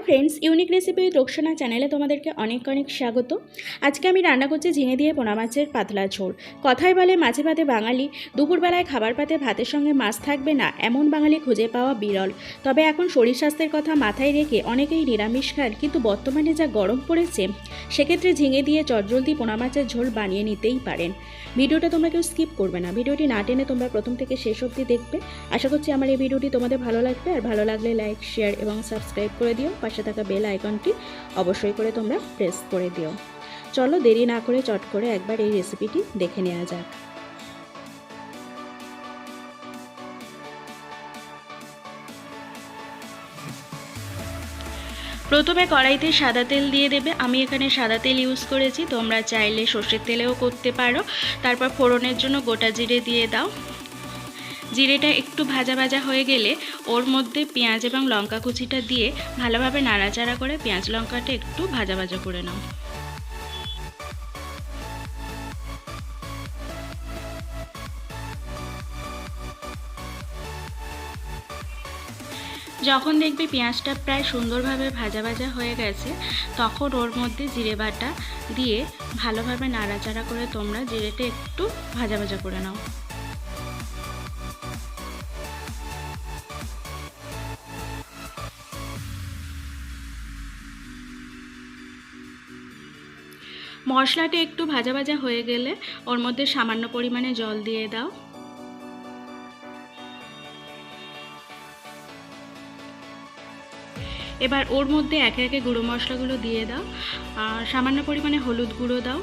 Friends unique recipe with रोक्सोना चैनेले तुम्हादेरके अनेक अनेक स्वागत। आज के आमी रान्ना करछि झिंगे दिए पोना माछेर पातला झोल। कथाय बोले माछे भाते बांगाली, दुपुरबेलाय खाबार पाते भातेर संगे माछ थाकबे ना एमन बांगाली खुঁজে पाওয়া बिरल। तबे एखन शरीर स्वास्थ्येर कथा माथाय रेखे अनेकेई निरामिष खान, किन्तु बर्तमाने जा गरम पड़ेছে सेक्षेत्रे झिंगे दिए चटजलदी पोना माछेर झोल बानिये नितेई पारेन। ভিডিওটা তোমরা কেউ স্কিপ করবে না, ভিডিওটি না টেনে তোমরা প্রথম থেকে শেষ অবধি দেখবে। আশা করছি আমার এই ভিডিওটি তোমাদের ভালো লাগবে, আর ভালো লাগলে লাইক শেয়ার এবং সাবস্ক্রাইব করে দিও। পাশে থাকা বেল আইকনটি অবশ্যই করে তোমরা প্রেস করে দিও। চলো দেরি না করে চট করে একবার এই রেসিপিটি দেখে নেওয়া যাক। প্রথমে কড়াইতে সাদা তেল দিয়ে দেবে। আমি এখানে সাদা তেল ইউজ করেছি, তোমরা চাইলে সর্ষের তেলেও করতে পারো। তারপর ফোড়নের জন্য গোটা জিরে দিয়ে দাও। জিরেটা একটু ভাজা ভাজা হয়ে গেলে ওর মধ্যে পেঁয়াজ এবং লঙ্কা কুচিটা দিয়ে ভালোভাবে নাড়াচাড়া করে পেঁয়াজ লঙ্কাটা একটু ভাজা ভাজা করে নাও। যখন দেখবে পেঁয়াজটা প্রায় সুন্দরভাবে ভাজা ভাজা হয়ে গেছে, তখন ওর মধ্যে জিরে বাটা দিয়ে ভালোভাবে নাড়াচাড়া করে তোমরা জিরেটা একটু ভাজা ভাজা করে নাও। মশলাটা একটু ভাজা ভাজা হয়ে গেলে ওর মধ্যে সামান্য পরিমাণে জল দিয়ে দাও। এবার ওর মধ্যে একে একে গুঁড়ো মশলাগুলো দিয়ে দাও। সামান্য পরিমাণে হলুদ গুঁড়ো দাও।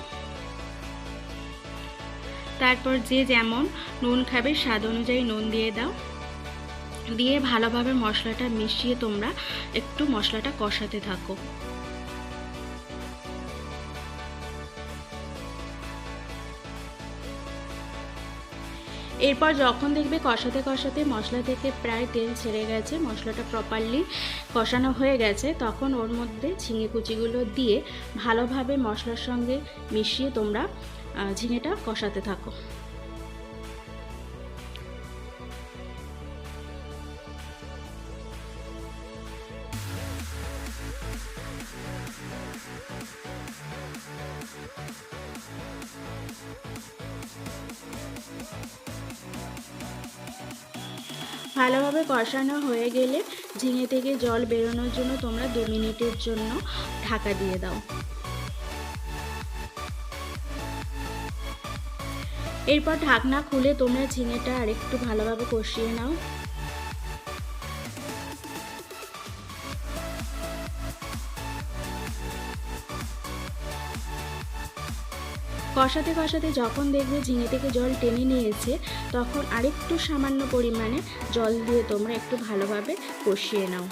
তারপর যে যেমন নুন খাবে স্বাদ অনুযায়ী নুন দিয়ে দাও। দিয়ে ভালোভাবে মশলাটা মিশিয়ে তোমরা একটু মশলাটা কষাতে থাকো। এরপর যখন দেখবে কষাতে কষাতে মশলা থেকে প্রায় তেল ছেড়ে গেছে, মশলাটা প্রপারলি কষানো হয়ে গেছে, তখন ওর মধ্যে ঝিঙে কুচিগুলো দিয়ে ভালোভাবে মশলার সঙ্গে মিশিয়ে তোমরা ঝিঙেটা কষাতে থাকো। ভালোভাবে কষানো হয়ে গেলে ঝিঙে থেকে জল বেরোনোর জন্য তোমরা 2 মিনিটের জন্য ঢাকা দিয়ে দাও। এরপর ঢাকনা খুলে তোমরা ঝিঙেটা আরেকটু ভালোভাবে কষিয়ে নাও। কষাতে কষাতে যখন দেখবে ঝিঙে থেকে জল টেনে নিয়েছে, তখন আরেকটু সামান্য পরিমাণে জল দিয়ে তোমরা একটু ভালোভাবে কষিয়ে নাও।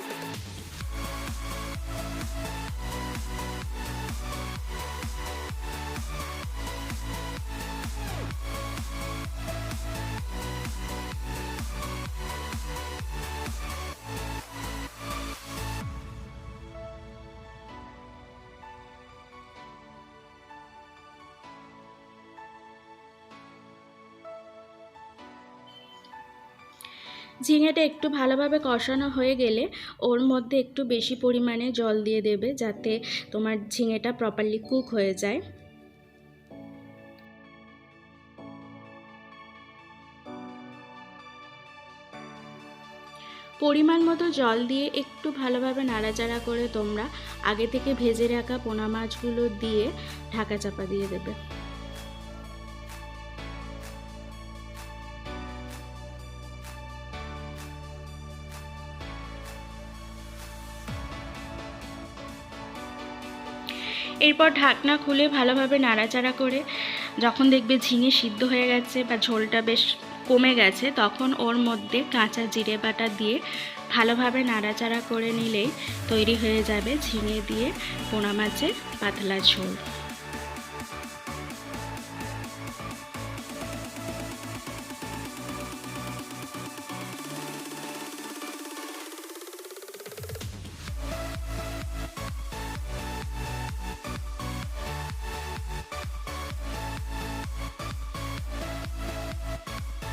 ঝিঙেটা একটু ভালোভাবে কষানো হয়ে গেলে ওর মধ্যে একটু বেশি পরিমাণে জল দিয়ে দেবে, যাতে তোমার ঝিঙেটা প্রপারলি কুক হয়ে যায়। পরিমাণ মতো জল দিয়ে একটু ভালোভাবে নাড়াচাড়া করে তোমরা আগে থেকে ভেজে রাখা পোনা মাছগুলো দিয়ে ঢাকা চাপা দিয়ে দেবে। এরপর ঢাকনা খুলে ভালোভাবে নাড়াচাড়া করে যখন দেখবে ঝিঙে সিদ্ধ হয়ে গেছে বা ঝোলটা বেশ কমে গেছে, তখন ওর মধ্যে কাঁচা জিরে বাটা দিয়ে ভালোভাবে নাড়াচাড়া করে নিলেই তৈরি হয়ে যাবে ঝিঙে দিয়ে পোনা মাছের পাতলা ঝোল।